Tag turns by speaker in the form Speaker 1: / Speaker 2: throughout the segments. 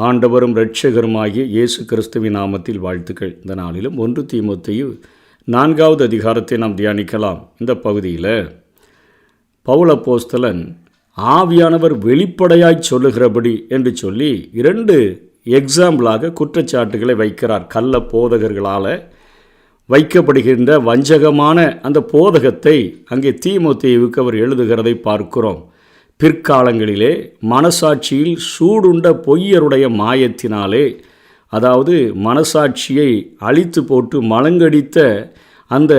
Speaker 1: ஆண்டவரும் இரட்சகருமாகிய இயேசு கிறிஸ்துவின் நாமத்தில் வாழ்த்துக்கள். இந்த நாளிலும் 1 தீமோத்தேயு 4வது அதிகாரத்தை நாம் தியானிக்கலாம். இந்த பகுதியில் பவுல் அப்போஸ்தலன் ஆவியானவர் வெளிப்படையாய் சொல்லுகிறபடி என்று சொல்லி 2 எக்ஸாம்பிளாக குற்றச்சாட்டுகளை வைக்கிறார். கள்ள போதகர்களால் வைக்கப்படுகின்ற வஞ்சகமான அந்த போதகத்தை அங்கே தீமோத்தேயுவுக்கு அவர் எழுதுகிறதை பார்க்கிறோம். பிற்காலங்களிலே மனசாட்சியில் சூடுண்ட பொய்யருடைய மாயத்தினாலே, அதாவது மனசாட்சியை அழித்து போட்டு மலங்கடித்த அந்த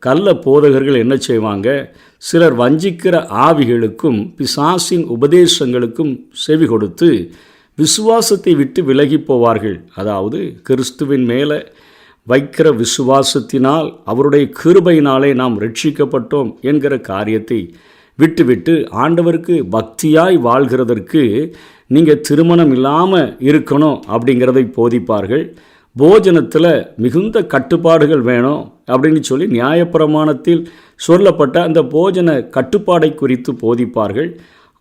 Speaker 1: கள்ள போதகர்கள் என்ன செய்வாங்க, சிலர் வஞ்சிக்கிற ஆவிகளுக்கும் பிசாசின் உபதேசங்களுக்கும் செவி கொடுத்து விசுவாசத்தை விட்டு விலகி போவார்கள். அதாவது கிறிஸ்துவின் மேலே வைக்கிற விசுவாசத்தினால் அவருடைய கிருபையினாலே நாம் ரட்சிக்கப்பட்டோம் என்கிற காரியத்தை விட்டுவிட்டு ஆண்டவருக்கு பக்தியாய் வாழ்கிறதற்கு நீங்கள் திருமணம் இல்லாமல் இருக்கணும் அப்படிங்கிறதை போதிப்பார்கள். போஜனத்தில் மிகுந்த கட்டுப்பாடுகள் வேணும் அப்படின்னு சொல்லி நியாயப்பிரமாணத்தில் சொல்லப்பட்ட அந்த போஜன கட்டுப்பாடை குறித்து போதிப்பார்கள்.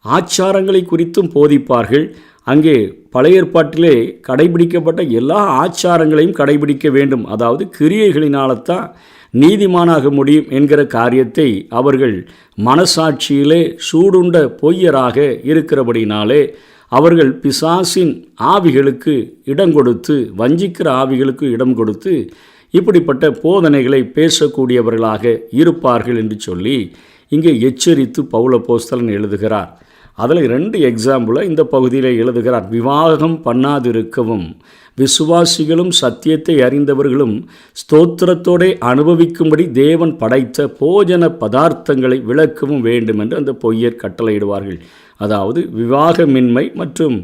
Speaker 1: ஆச்சாரங்களை குறித்தும் போதிப்பார்கள். அங்கே பழைய ஏற்பாட்டிலே கடைபிடிக்கப்பட்ட எல்லா ஆச்சாரங்களையும் கடைபிடிக்க வேண்டும், அதாவது கிரியைகளினால்தான் நீதிமானாக முடியும் என்கிற காரியத்தை அவர்கள் மனசாட்சியிலே சூடுண்ட பொய்யராக இருக்கிறபடினாலே அவர்கள் பிசாசின் ஆவிகளுக்கு இடம் கொடுத்து, வஞ்சிக்கிற ஆவிகளுக்கு இடம் கொடுத்து இப்படிப்பட்ட போதனைகளை பேசக்கூடியவர்களாக இருப்பார்கள் என்று சொல்லி இங்கே எச்சரித்து பவுல் அப்போஸ்தலன் எழுதுகிறார். அதில் 2 எக்ஸாம்பிளை இந்த பகுதியில் எழுதுகிறார். விவாகம் பண்ணாதிருக்கவும், விசுவாசிகளும் சத்தியத்தை அறிந்தவர்களும் ஸ்தோத்திரத்தோடு அனுபவிக்கும்படி தேவன் படைத்த போஜன பதார்த்தங்களை விளக்கவும் வேண்டும் என்று அந்த பொய்யர் கட்டளையிடுவார்கள். அதாவது விவாகமின்மை மற்றும்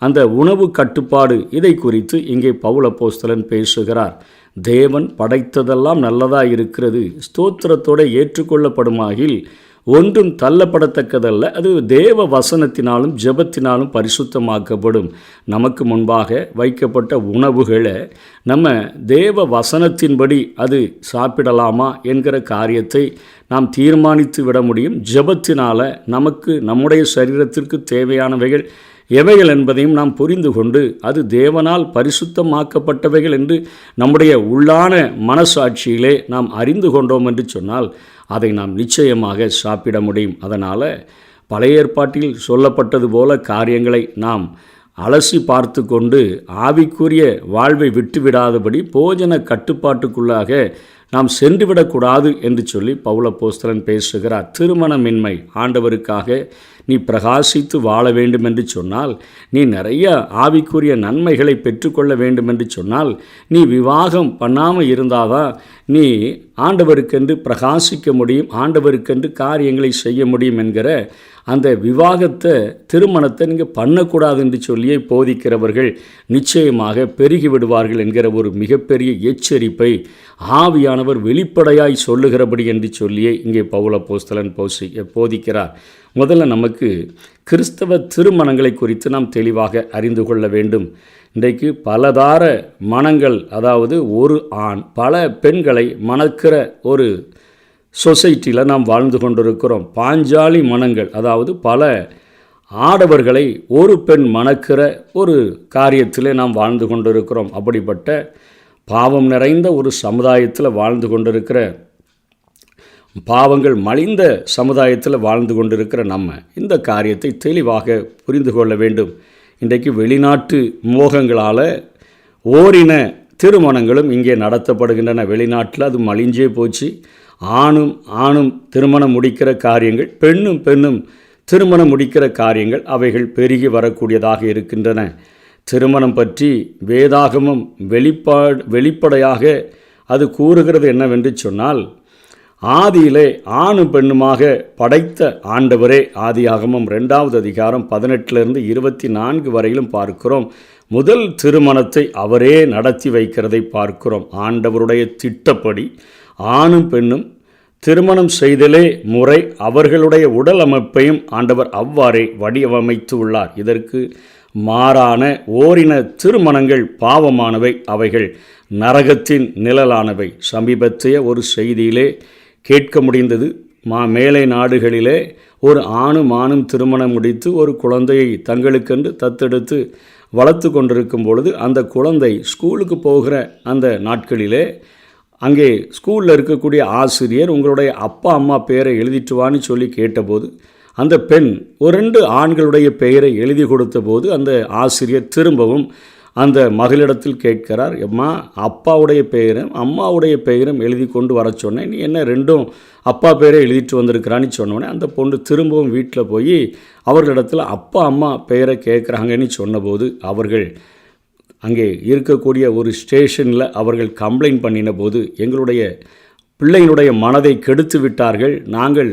Speaker 1: அந்த உணவு கட்டுப்பாடு, இதை குறித்து இங்கே பவுல் அப்போஸ்தலன் பேசுகிறார். தேவன் படைத்ததெல்லாம் நல்லதாக இருக்கிறது, ஸ்தோத்திரத்தோடு ஏற்றுக்கொள்ளப்படுமாகில் ஒன்றும் தள்ளப்படத்தக்கதல்ல, அது தேவ வசனத்தினாலும் ஜெபத்தினாலும் பரிசுத்தமாக்கப்படும். நமக்கு முன்பாக வைக்கப்பட்ட உணவுகளை நம்ம தேவ வசனத்தின்படி அது சாப்பிடலாமா என்கிற காரியத்தை நாம் தீர்மானித்து விட முடியும். ஜெபத்தினால் நமக்கு நம்முடைய சரீரத்திற்கு தேவையானவைகள் எவைகள் என்பதையும் நாம் புரிந்து கொண்டு அது தேவனால் பரிசுத்தமாக்கப்பட்டவைகள் என்று நம்முடைய உள்ளான மனசாட்சியிலே நாம் அறிந்து கொண்டோம் என்று சொன்னால் அதை நாம் நிச்சயமாக சாப்பிட முடியும். அதனால் பழைய ஏற்பாட்டில் சொல்லப்பட்டது போல காரியங்களை நாம் அலசி பார்த்து கொண்டு ஆவிக்குரிய வாழ்வை விட்டுவிடாதபடி போஜன கட்டுப்பாட்டுக்குள்ளாக நாம் சென்றுவிடக்கூடாது என்று சொல்லி பவுல் அப்போஸ்தலன் பேசுகிறார். திருமணமின்மை, ஆண்டவருக்காக நீ பிரகாசித்து வாழ வேண்டும் என்று சொன்னால், நீ நிறைய ஆவிக்குரிய நன்மைகளை பெற்றுக்கொள்ள வேண்டும் என்று சொன்னால், நீ விவாகம் பண்ணாமல் இருந்தாதான் நீ ஆண்டவருக்கென்று பிரகாசிக்க முடியும், ஆண்டவருக்கென்று காரியங்களை செய்ய முடியும் என்கிற அந்த விவாகத்தை, திருமணத்தை நீங்கள் பண்ணக்கூடாது என்று சொல்லியே போதிக்கிறவர்கள் நிச்சயமாக பெருகி விடுவார்கள் என்கிற ஒரு மிகப்பெரிய எச்சரிப்பை ஆவியானவர் வெளிப்படையாய் சொல்லுகிறபடி என்று சொல்லியே இங்கே பவுல் அப்போஸ்தலன் போதிக்கிறார். முதல்ல நமக்கு கிறிஸ்தவ திருமணங்களை குறித்து நாம் தெளிவாக அறிந்து கொள்ள வேண்டும். இன்றைக்கு பலதார மணங்கள், அதாவது ஒரு ஆண் பல பெண்களை மணக்கிற ஒரு சொசைட்டியில் நாம் வாழ்ந்து கொண்டிருக்கிறோம். பாஞ்சாலி மணங்கள், அதாவது பல ஆடவர்களை ஒரு பெண் மணக்கிற ஒரு காரியத்தில் நாம் வாழ்ந்து கொண்டிருக்கிறோம். அப்படிப்பட்ட பாவம் நிறைந்த ஒரு சமுதாயத்தில் வாழ்ந்து கொண்டிருக்கிற, பாவங்கள் மலிந்த சமுதாயத்தில் வாழ்ந்து கொண்டிருக்கிற நம்ம இந்த காரியத்தை தெளிவாக புரிந்து கொள்ள வேண்டும். இன்றைக்கு வெளிநாட்டு மோகங்களால் ஓரின திருமணங்களும் இங்கே நடத்தப்படுகின்றன. வெளிநாட்டில் அது மலிஞ்சே போச்சு. ஆணும் திருமணம் முடிக்கிற காரியங்கள், பெண்ணும் திருமணம் முடிக்கிற காரியங்கள், அவைகள் பெருகி வரக்கூடியதாக இருக்கின்றன. திருமணம் பற்றி வேதாகமம் வெளிப்படையாக அது கூறுகிறது என்னவென்று சொன்னால், ஆதியிலே ஆணும் பெண்ணுமாக படைத்த ஆண்டவரே, ஆதியாகமம் 2வது அதிகாரம் 18 24 வரையிலும் பார்க்கிறோம். முதல் திருமணத்தை அவரே நடத்தி வைக்கிறதை பார்க்கிறோம். ஆண்டவருடைய திட்டப்படி ஆணும் பெண்ணும் திருமணம் செய்தலே முறை. அவர்களுடைய உடல் அமைப்பையும் ஆண்டவர் அவ்வாறே வடிவமைத்து உள்ளார். இதற்கு மாறான ஓரின திருமணங்கள் பாவமானவை, அவைகள் நரகத்தின் நிழலானவை. சமீபத்திய ஒரு செய்தியிலே கேட்க முடிந்தது. மேலை நாடுகளிலே ஒரு ஆணும் திருமணம் முடித்து ஒரு குழந்தையை தங்களுக்கென்று தத்தெடுத்து வளர்த்து கொண்டிருக்கும் பொழுது அந்த குழந்தை ஸ்கூலுக்கு போகிற அந்த நாட்களிலே அங்கே ஸ்கூலில் இருக்கக்கூடிய ஆசிரியர் உங்களுடைய அப்பா அம்மா பெயரை எழுதிட்டு வான்னு சொல்லி கேட்டபோது அந்த பெண் ஒரு 2 ஆண்களுடைய பெயரை எழுதி கொடுத்த போது அந்த ஆசிரியர் திரும்பவும் அந்த மகளிடத்தில் கேட்கிறார், அம்மா அப்பாவுடைய பெயரும் அம்மாவுடைய பெயரும் எழுதி கொண்டு வர சொன்னேன், நீ என்ன 2ம் அப்பா பெயரை எழுதிட்டு வந்திருக்கிறான்னு சொன்னோடனே அந்த பொண்ணு திரும்பவும் வீட்டில் போய் அவர்களிடத்தில் அப்பா அம்மா பெயரை கேட்குறாங்கன்னு சொன்னபோது அவர்கள் அங்கே இருக்கக்கூடிய ஒரு ஸ்டேஷனில் அவர்கள் கம்ப்ளைண்ட் பண்ணின போது எங்களுடைய பிள்ளையினுடைய மனதை கெடுத்து விட்டார்கள், நாங்கள்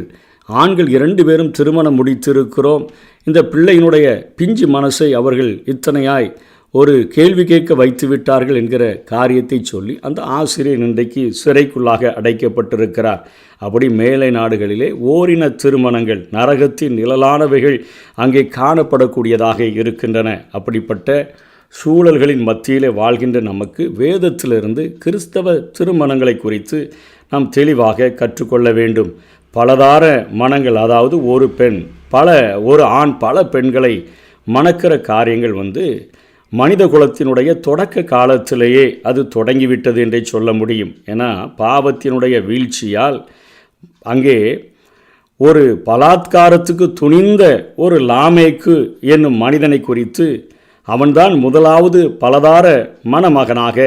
Speaker 1: ஆண்கள் 2 பேரும் திருமணம் முடித்திருக்கிறோம், இந்த பிள்ளையினுடைய பிஞ்சு மனசை அவர்கள் இத்தனையாய் ஒரு கேள்வி கேட்க வைத்து விட்டார்கள் என்கிற காரியத்தை சொல்லி அந்த ஆசிரியர் இன்றைக்கு சிறைக்குள்ளாக அடைக்கப்பட்டிருக்கிறார். அப்படி மேலை நாடுகளிலே ஓரின திருமணங்கள் நரகத்தின் நிழலானவைகள் அங்கே காணப்படக்கூடியதாக இருக்கின்றன. அப்படிப்பட்ட சூழல்களின் மத்தியிலே வாழ்கின்ற நமக்கு வேதத்திலிருந்து கிறிஸ்தவ திருமணங்களை குறித்து நாம் தெளிவாக கற்றுக்கொள்ள வேண்டும். பலதார மனங்கள், அதாவது ஒரு பெண் ஒரு ஆண் பல பெண்களை மணக்கிற காரியங்கள் மனித குலத்தினுடைய தொடக்க காலத்திலேயே அது தொடங்கிவிட்டது என்றே சொல்ல முடியும். ஏன்னா பாவத்தினுடைய வீழ்ச்சியால் அங்கே ஒரு பலாத்காரத்துக்கு துணிந்த ஒரு லாமேக்கு என்னும் மனிதனை குறித்து அவன்தான் முதலாவது பலதார மணமகனாக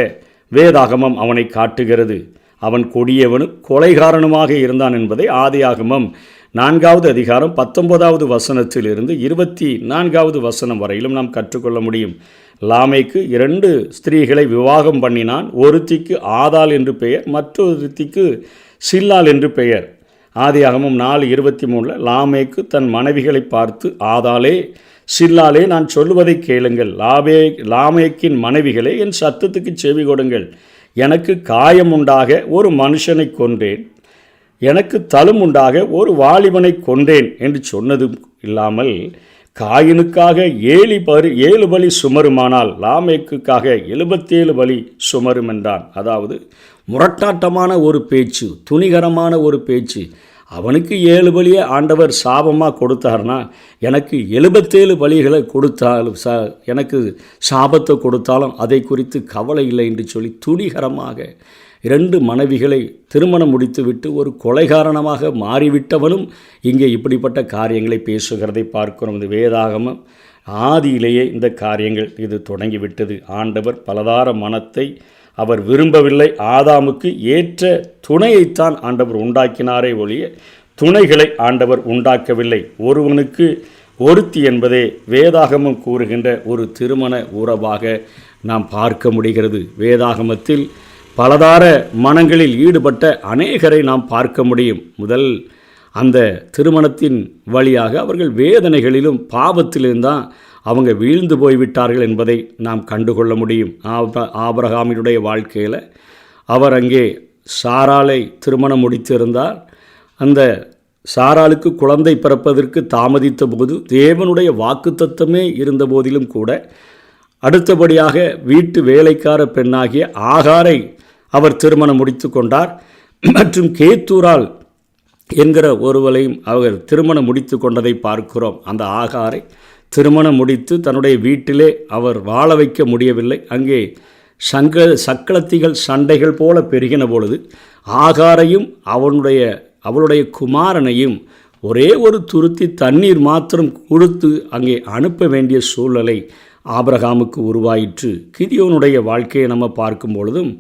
Speaker 1: வேதாகமம் அவனை காட்டுகிறது. அவன் கொடியவனும் கொலைகாரனுமாக இருந்தான் என்பதை ஆதியாகமம் 4வது அதிகாரம் 19வது வசனத்திலிருந்து 24வது வசனம் வரையிலும் நாம் கற்றுக்கொள்ள முடியும். லாமேக்கு 2 ஸ்திரீகளை விவாகம் பண்ணினான். ஒருத்திக்கு ஆதாள் என்று பெயர், மற்றொருத்திக்கு சில்லாள் என்று பெயர். ஆதியாகமம் 4:23 லாமேக்கு தன் மனைவிகளை பார்த்து, ஆதாளே சில்லாலே நான் சொல்லுவதை கேளுங்கள், லாமேக்கின் மனைவிகளே என் சத்தத்துக்கு செவி கொடுங்கள், எனக்கு காயம் உண்டாக ஒரு மனுஷனை கொன்றேன், எனக்கு தழும் உண்டாக ஒரு வாலிபனை கொன்றேன் என்று சொன்னதும் இல்லாமல் காயினுக்காக 7 பலி சுமருமானால் லாமேக்குக்காக 77 பலி சுமரும் என்றான். அதாவது முரட்டாட்டமான ஒரு பேச்சு, துணிகரமான ஒரு பேச்சு. அவனுக்கு 7 பலியை ஆண்டவர் சாபமாக கொடுத்தார்னா எனக்கு 77 பலிகளை கொடுத்தாலும் எனக்கு சாபத்தை கொடுத்தாலும் அதை குறித்து கவலை இல்லை என்று சொல்லி துணிகரமாக 2 மனைவிகளை திருமணம் முடித்துவிட்டு ஒரு கொலைகாரணமாக மாறிவிட்டவனும் இங்கே இப்படிப்பட்ட காரியங்களை பேசுகிறதை பார்க்கிறோம். இந்த வேதாகமம் ஆதியிலேயே இந்த காரியங்கள் இது தொடங்கிவிட்டது. ஆண்டவர் பலதார மனத்தை அவர் விரும்பவில்லை. ஆதாமுக்கு ஏற்ற துணையைத்தான் ஆண்டவர் உண்டாக்கினாரே ஒழிய துணைகளை ஆண்டவர் உண்டாக்கவில்லை. ஒருவனுக்கு ஒருத்தி என்பதே வேதாகமம் கூறுகின்ற ஒரு திருமண உறவாக நாம் பார்க்க முடிகிறது. வேதாகமத்தில் பலதார மனங்களில் ஈடுபட்ட அநேகரை நாம் பார்க்க முடியும். முதல் அந்த திருமணத்தின் வழியாக அவர்கள் வேதனைகளிலும் பாவத்திலிருந்தான் அவங்க வீழ்ந்து போய்விட்டார்கள் என்பதை நாம் கண்டுகொள்ள முடியும். ஆபிரகாமினுடைய வாழ்க்கையில் அவர் அங்கே சாராளை திருமணம் முடித்திருந்தார். அந்த சாராளுக்கு குழந்தை பிறப்பதற்கு தாமதித்த போது தேவனுடைய வாக்குத்தத்தமே இருந்த போதிலும் கூட அடுத்தபடியாக வீட்டு வேலைக்கார பெண்ணாகிய ஆகாரை அவர் திருமணம் முடித்து கொண்டார். மற்றும் கேத்தூரால் என்கிற ஒருவரையும் அவர் திருமணம் முடித்து கொண்டதை பார்க்கிறோம். அந்த ஆகாரை திருமணம் முடித்து தன்னுடைய வீட்டிலே அவர் வாழ வைக்க முடியவில்லை. அங்கே சக்களத்திகள் சண்டைகள் போல பெருகின பொழுது ஆகாரையும் அவளுடைய குமாரனையும் ஒரே ஒரு துருத்தி தண்ணீர் மாத்திரம் கொடுத்து அங்கே அனுப்ப வேண்டிய சூழ்நிலை ஆபிரகாமுக்கு உருவாயிற்று. கிதியோனுடைய வாழ்க்கையை நம்ம பார்க்கும் பொழுதும்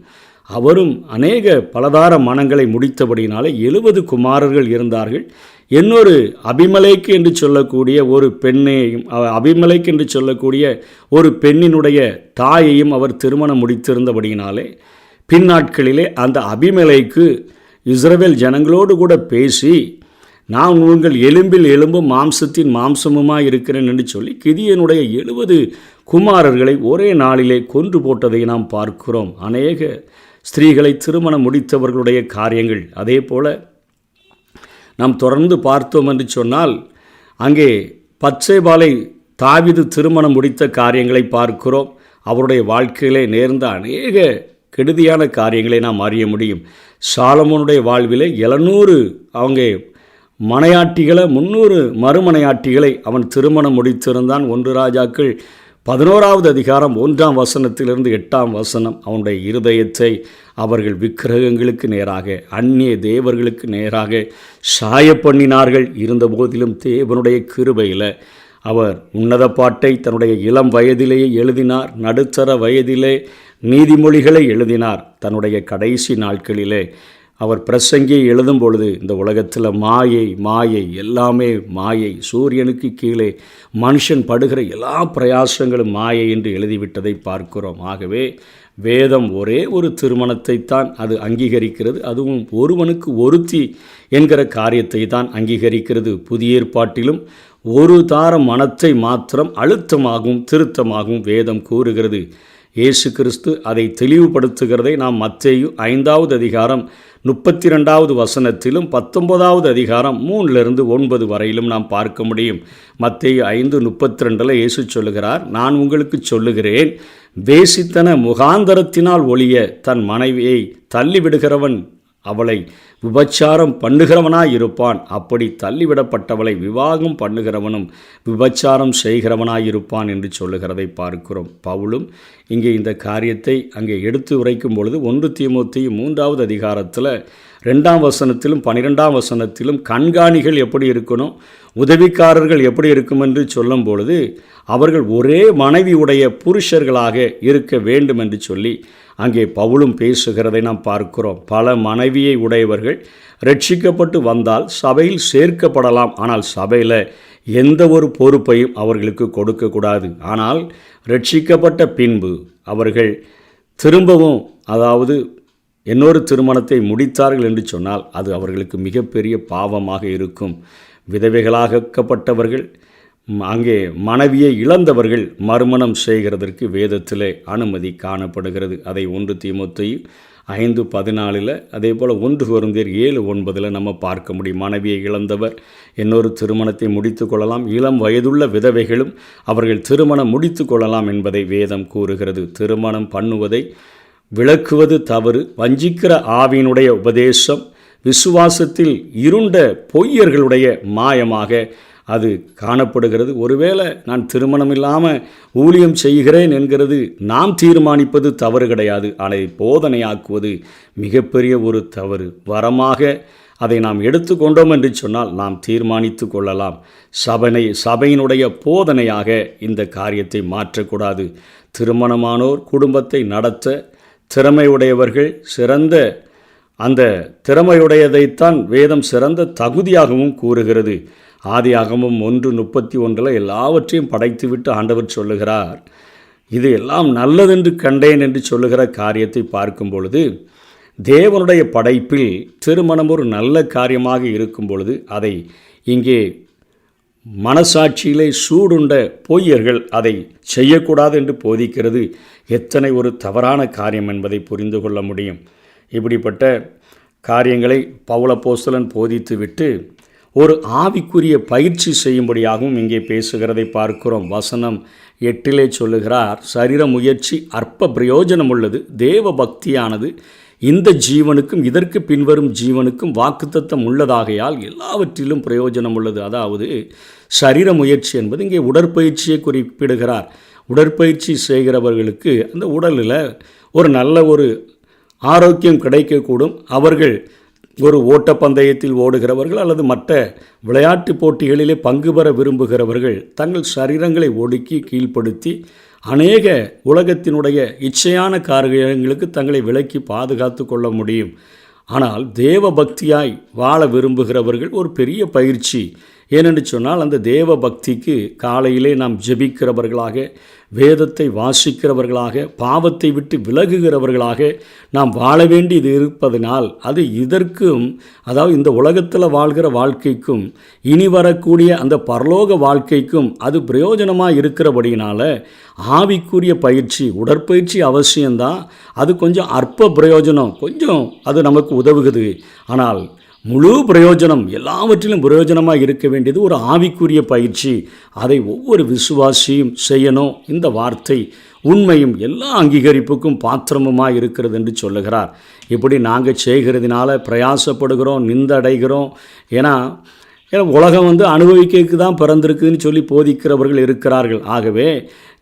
Speaker 1: அவரும் அநேக பலதார மனங்களை முடித்தபடினாலே 70 குமாரர்கள் இருந்தார்கள். இன்னொரு அபிமலேக்கு என்று சொல்லக்கூடிய ஒரு பெண்ணையும் அபிமலேக்கு என்று சொல்லக்கூடிய ஒரு பெண்ணினுடைய தாயையும் அவர் திருமணம் முடித்திருந்தபடியினாலே பின்னாட்களிலே அந்த அபிமலேக்கு இஸ்ரவேல் ஜனங்களோடு கூட பேசி நான் உங்கள் எலும்பில் எலும்பும் மாம்சத்தின் மாம்சமுமாய் இருக்கிறேன் என்று சொல்லி கிதியனுடைய 70 குமாரர்களை ஒரே நாளிலே கொன்று போட்டதை நாம் பார்க்கிறோம். அநேக ஸ்திரீகளை திருமணம் முடித்தவர்களுடைய காரியங்கள் அதே போல நாம் தொடர்ந்து பார்த்தோம் என்று சொன்னால் அங்கே பத்சேபாலை தாவீது திருமணம் முடித்த காரியங்களை பார்க்கிறோம். அவருடைய வாழ்க்கையிலே நேர்ந்த அநேக கெடுதியான காரியங்களை நாம் அறிய முடியும். சாலமோனுடைய வாழ்விலே 700 அவங்க மனையாட்டிகளை 300 மறுமனையாட்டிகளை அவன் திருமணம் முடித்திருந்தான். 1 ராஜாக்கள் 11வது அதிகாரம் 1ஆம் வசனத்திலிருந்து 8ஆம் வசனம், அவனுடைய இருதயத்தை அவர்கள் விக்கிரகங்களுக்கு நேராக, அந்நிய தேவர்களுக்கு நேராக சாய பண்ணினார்கள். இருந்தபோதிலும் தேவனுடைய கிருபையில் அவர் உன்னத பாட்டை தன்னுடைய இளம் வயதிலேயே எழுதினார். நடுத்தர வயதிலே நீதிமொழிகளை எழுதினார். தன்னுடைய கடைசி நாட்களிலே அவர் பிரசங்கியை எழுதும் பொழுது இந்த உலகத்தில் மாயை எல்லாமே மாயை, சூரியனுக்கு கீழே மனுஷன் படுகிற எல்லா பிரயாசங்களும் மாயை என்று எழுதிவிட்டதை பார்க்கிறோம். ஆகவே வேதம் ஒரே ஒரு திருமணத்தை தான் அது அங்கீகரிக்கிறது. அதுவும் ஒருவனுக்கு ஒருத்தி என்கிற காரியத்தை தான் அங்கீகரிக்கிறது. புதிய ஏற்பாட்டிலும் ஒரு தார மனத்தை மாத்திரம் அழுத்தமாகவும் திருத்தமாகவும் வேதம் கூறுகிறது. இயேசு கிறிஸ்து அதை தெளிவுபடுத்துகிறதை நாம் மத்தேயு 5வது அதிகாரம் 32வது வசனத்திலும் 19வது அதிகாரம் 3லிருந்து 9 வரையிலும் நாம் பார்க்க முடியும். மத்தேயு 5:32 இயேசு சொல்லுகிறார், நான் உங்களுக்கு சொல்லுகிறேன், வேசித்தன முகாந்தரத்தினால் ஒழிய தன் மனைவியை தள்ளிவிடுகிறவன் அவளை விபச்சாரம் பண்ணுகிறவனாயிருப்பான். அப்படி தள்ளிவிடப்பட்டவளை விவாகம் பண்ணுகிறவனும் விபச்சாரம் செய்கிறவனாயிருப்பான் என்று சொல்லுகிறதை பார்க்கிறோம். பவுலும் இங்கே இந்த காரியத்தை அங்கே எடுத்து உரைக்கும் பொழுது 1 தீமோத்தேயு 3வது அதிகாரத்தில் 2ஆம் வசனத்திலும் 12ஆம் வசனத்திலும் கண்காணிகள் எப்படி இருக்கணும், உதவிக்காரர்கள் எப்படி இருக்கும் என்று சொல்லும் பொழுது அவர்கள் ஒரே மனைவி உடைய புருஷர்களாக இருக்க வேண்டும் என்று சொல்லி அங்கே பவுலும் பேசுகிறதை நாம் பார்க்கிறோம். பல மனைவியை உடையவர்கள் ரட்சிக்கப்பட்டு வந்தால் சபையில் சேர்க்கப்படலாம். ஆனால் சபையில் எந்த ஒரு பொறுப்பையும் அவர்களுக்கு கொடுக்கக்கூடாது. ஆனால் ரட்சிக்கப்பட்ட பின்பு அவர்கள் திரும்பவும் இன்னொரு திருமணத்தை முடித்தார்கள் என்று சொன்னால் அது அவர்களுக்கு மிகப்பெரிய பாவமாக இருக்கும். விதவைகளாக்கப்பட்டவர்கள், அங்கே மனைவியை இழந்தவர்கள் மறுமணம் செய்கிறதற்கு வேதத்திலே அனுமதி காணப்படுகிறது. அதை 1 தீமோத்தேயு 5:14 அதே போல் 1 கொரிந்தியர் 7:9 நம்ம பார்க்க முடியும். மனைவியை இழந்தவர் இன்னொரு திருமணத்தை முடித்து கொள்ளலாம். இளம் வயதுள்ள விதவைகளும் அவர்கள் திருமணம் முடித்து கொள்ளலாம் என்பதை வேதம் கூறுகிறது. திருமணம் பண்ணுவதை விளக்குவது தவறு. வஞ்சிக்கிற ஆவியினுடைய உபதேசம் விசுவாசத்தில் இருண்ட பொய்யர்களுடைய மாயமாக அது காணப்படுகிறது. ஒருவேளை நான் திருமணம் இல்லாமல் ஊழியம் செய்கிறேன் என்கிறது நாம் தீர்மானிப்பது தவறு கிடையாது. ஆனால் போதனையாக்குவது மிகப்பெரிய ஒரு தவறு. வரமாக அதை நாம் எடுத்துக்கொண்டோம் என்று சொன்னால் நாம் தீர்மானித்து கொள்ளலாம். சபையினுடைய போதனையாக இந்த காரியத்தை மாற்றக்கூடாது. திருமணமானோர் குடும்பத்தை நடத்த திறமையுடையவர்கள், சிறந்த அந்த திறமையுடையதைத்தான் வேதம் சிறந்த தகுதியாகவும் கூறுகிறது. ஆதியாகமம் 1:31 எல்லாவற்றையும் படைத்துவிட்டு ஆண்டவர் சொல்லுகிறார், இது எல்லாம் நல்லதென்று கண்டேன் என்று சொல்லுகிற காரியத்தை பார்க்கும் பொழுது தேவனுடைய படைப்பில் திருமணம் ஒரு நல்ல காரியமாக இருக்கும் பொழுது அதை இங்கே மனசாட்சியிலே சூடுண்ட பொய்யர்கள் அதை செய்யக்கூடாது என்று போதிக்கிறது. எத்தனை ஒரு தவறான காரியம் என்பதை புரிந்து கொள்ள முடியும். இப்படிப்பட்ட காரியங்களை பவுல் அப்போஸ்தலன் போதித்துவிட்டு ஒரு ஆவிக்குரிய பயிற்சி செய்யும்படியாகவும் இங்கே பேசுகிறதை பார்க்கிறோம். வசனம் 8 சொல்லுகிறார், சரீர முயற்சி அற்ப பிரயோஜனம் உள்ளது, தேவ பக்தியானது இந்த ஜீவனுக்கும் இதற்கு பின்வரும் ஜீவனுக்கும் வாக்குத்தத்தம் உள்ளதாகையால் எல்லாவற்றிலும் பிரயோஜனம் உள்ளது. அதாவது சரீர முயற்சி என்பது இங்கே உடற்பயிற்சியை குறிப்பிடுகிறார். உடற்பயிற்சி செய்கிறவர்களுக்கு அந்த உடலில் ஒரு நல்ல ஒரு ஆரோக்கியம் கிடைக்கக்கூடும். அவர்கள் ஒரு ஓட்டப்பந்தயத்தில் ஓடுகிறவர்கள் அல்லது மற்ற விளையாட்டு போட்டிகளிலே பங்கு பெற விரும்புகிறவர்கள் தங்கள் சரீரங்களை ஒடுக்கி கீழ்ப்படுத்தி அநேக உலகத்தினுடைய இச்சையான காரியங்களுக்கு தங்களை விலக்கி பாதுகாத்து கொள்ள முடியும். ஆனால் தேவ பக்தியாய் வாழ விரும்புகிறவர்கள் ஒரு பெரிய பயிற்சி. ஏனென்று சொன்னால் அந்த தேவ பக்திக்கு காலையிலே நாம் ஜெபிக்கிறவர்களாக, வேதத்தை வாசிக்கிறவர்களாக, பாவத்தை விட்டு விலகுகிறவர்களாக நாம் வாழ வேண்டியது இருப்பதனால் அது இதற்கும், அதாவது இந்த உலகத்தில் வாழ்கிற வாழ்க்கைக்கும் இனி வரக்கூடிய அந்த பரலோக வாழ்க்கைக்கும் அது பிரயோஜனமாக இருக்கிறபடினால ஆவிக்குரிய பயிற்சி, உடற்பயிற்சி அவசியம்தான். அது கொஞ்சம் அற்ப பிரயோஜனம், கொஞ்சம் அது நமக்கு உதவுகிறது. ஆனால் முழு பிரயோஜனம், எல்லாவற்றிலும் பிரயோஜனமாக இருக்க வேண்டியது ஒரு ஆவிக்குரிய பயிற்சி. அதை ஒவ்வொரு விசுவாசியும் செய்யணும். இந்த வார்த்தை உண்மையும் எல்லா அங்கீகரிப்புக்கும் பாத்திரமுமாக இருக்கிறது என்று சொல்லுகிறார். இப்படி நாங்கள் செய்கிறதுனால பிரயாசப்படுகிறோம், நிந்தடைகிறோம். ஏன்னா உலகம் அனுபவிக்கிறதுக்கு தான் பிறந்திருக்குதுன்னு சொல்லி போதிக்கிறவர்கள் இருக்கிறார்கள். ஆகவே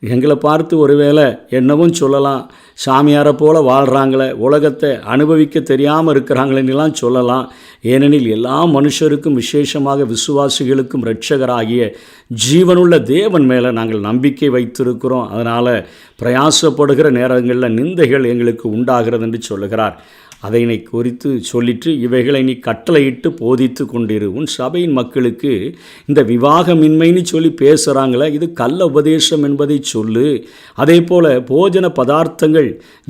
Speaker 1: எங்களை பார்த்து ஒருவேளை என்னவும் சொல்லலாம், சாமியாரை போல் வாழ்கிறாங்களே, உலகத்தை அனுபவிக்க தெரியாமல் இருக்கிறாங்களேன்னெலாம் சொல்லலாம். ஏனெனில் எல்லா மனுஷருக்கும் விசேஷமாக விசுவாசிகளுக்கும் இரட்சகராகிய ஜீவனுள்ள தேவன் மேலே நாங்கள் நம்பிக்கை வைத்திருக்கிறோம். அதனால் பிரயாசப்படுகிற நேரங்களில் நிந்தைகள் எங்களுக்கு உண்டாகிறது என்று சொல்லுகிறார். அதனை குறித்து சொல்லிட்டு, இவைகளை நீ கட்டளையிட்டு போதித்து கொண்டிரு. உன் சபையின் மக்களுக்கு இந்த விவாகமின்மைன்னு சொல்லி பேசுகிறாங்களே, இது கள்ள உபதேசம் என்பதை சொல்லு. அதே போல் போஜன பதார்த்தங்கள்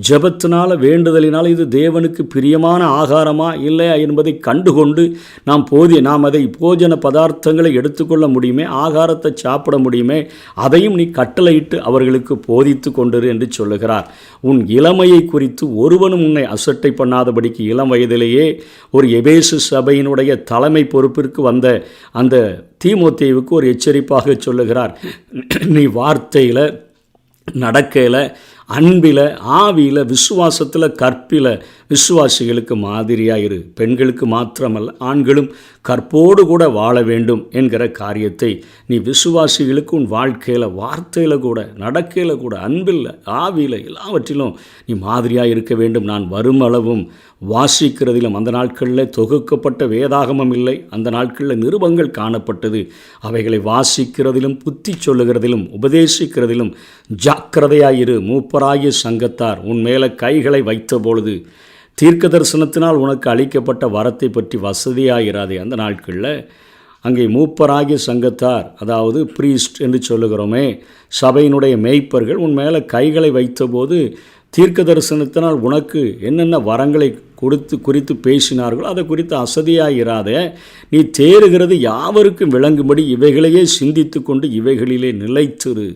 Speaker 1: ஜெபத்தினால் வேண்டுதலினால் இது தேவனுக்கு பிரியமான ஆகாரமா இல்லையா என்பதை கண்டுகொண்டு நாம் அதை போஜன பதார்த்தங்களை எடுத்துக்கொள்ள முடியுமே, ஆகாரத்தை சாப்பிட முடியுமே, அதையும் நீ கட்டளையிட்டு அவர்களுக்கு போதித்து கொண்டிரு என்று சொல்லுகிறார். உன் இளமையை குறித்து ஒருவனும் உன்னை அசட்டை பண்ணாதபடிக்கு இளம் வயதிலேயே ஒரு எபேசு சபையினுடைய தலைமை பொறுப்பிற்கு வந்த அந்த தீமோத்தேயுவுக்கு ஒரு எச்சரிப்பாக சொல்லுகிறார். நீ வார்த்தையில், நடக்கையில், அன்பில், ஆவியில், விசுவாசத்தில், கற்பில் விசுவாசிகளுக்கு மாதிரியாக இரு. பெண்களுக்கு மாத்திரமல்ல, ஆண்களும் கற்போடு கூட வாழ வேண்டும் என்கிற காரியத்தை நீ விசுவாசிகளுக்கு உன் வாழ்க்கையில், வார்த்தையில் கூட, நடக்கையில் கூட, அன்பில், ஆவியில், எல்லாவற்றிலும் நீ மாதிரியாக இருக்க வேண்டும். நான் வருமளவும் வாசிக்கிறதிலும், அந்த நாட்களில் தொகுக்கப்பட்ட வேதாகமம் இல்லை, அந்த நாட்களில் நிருபங்கள் காணப்பட்டது. அவைகளை வாசிக்கிறதிலும், புத்தி சொல்லுகிறதிலும், உபதேசிக்கிறதிலும் ஜாக்கிரதையாயிரு. மூப்பராகிய சங்கத்தார் உன் மேலே கைகளை வைத்த பொழுது தீர்க்க தரிசனத்தினால் உனக்கு அளிக்கப்பட்ட வரத்தை பற்றி வசதியாகிறாதே. அந்த நாட்களில் அங்கே மூப்பராகிய சங்கத்தார், அதாவது ப்ரீஸ்ட் என்று சொல்லுகிறோமே, சபையினுடைய மேய்ப்பர்கள் உன் மேலே கைகளை வைத்தபோது தீர்க்க தரிசனத்தினால் உனக்கு என்னென்ன வரங்களை குறித்து பேசினார்களோ அதை குறித்து அசதியாயிராத. நீ தேறுகிறது யாவருக்கும் விளங்கும்படி இவைகளையே சிந்தித்து கொண்டு இவைகளிலே நிலைத்திரு.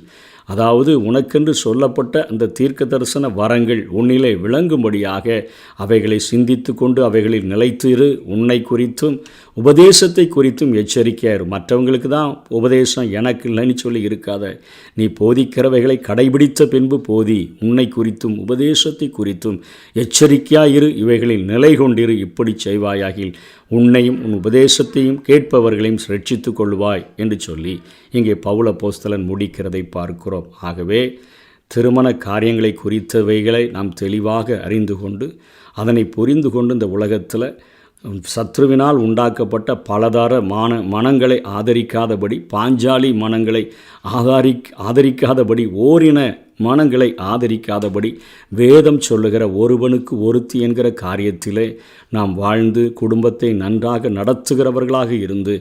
Speaker 1: அதாவது உனக்கென்று சொல்லப்பட்ட அந்த தீர்க்க தரிசன வரங்கள் உன்னிலே விளங்கும்படியாக அவைகளை சிந்தித்து கொண்டு அவைகளில் நிலைத்திரு. உன்னை குறித்தும் உபதேசத்தை குறித்தும் எச்சரிக்கையாயிரு. மற்றவங்களுக்கு தான் உபதேசம், எனக்கு இல்லைன்னு சொல்லி இருக்காத. நீ போதிக்கிறவைகளை கடைபிடித்த பின்பு போதி. உன்னை குறித்தும் உபதேசத்தை குறித்தும் எச்சரிக்கையாயிரு, இவைகளில் நிலை கொண்டிரு. இப்படி செய்வாயாகில் உன்னையும் உன் உபதேசத்தையும் கேட்பவர்களையும் ரட்சித்து கொள்வாய் என்று சொல்லி இங்கே பவுல் அப்போஸ்தலன் முடிக்கிறதை பார்க்கிறோம். ஆகவே திருமண காரியங்களை குறித்தவைகளை நாம் தெளிவாக அறிந்து கொண்டு அதனை புரிந்து கொண்டு இந்த உலகத்தில் சத்ருவினால் உண்டாக்கப்பட்ட பலதார மனங்களை ஆதரிக்காதபடி, பாஞ்சாலி மனங்களை ஆதரிக்காதபடி, ஓரின மனங்களை ஆதரிக்காதபடி, வேதம் சொல்லுகிற ஒருவனுக்கு ஒருத்தி என்கிற காரியத்திலே நாம் வாழ்ந்து குடும்பத்தை நன்றாக நடத்துகிறவர்களாக இருந்து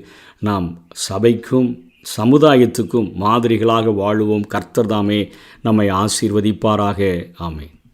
Speaker 1: நாம் சபைக்கும் சமுதாயத்துக்கும் மாதிரிகளாக வாழுவோம். கர்த்தர் தாமே நம்மை ஆசீர்வதிப்பாராக. ஆமென்.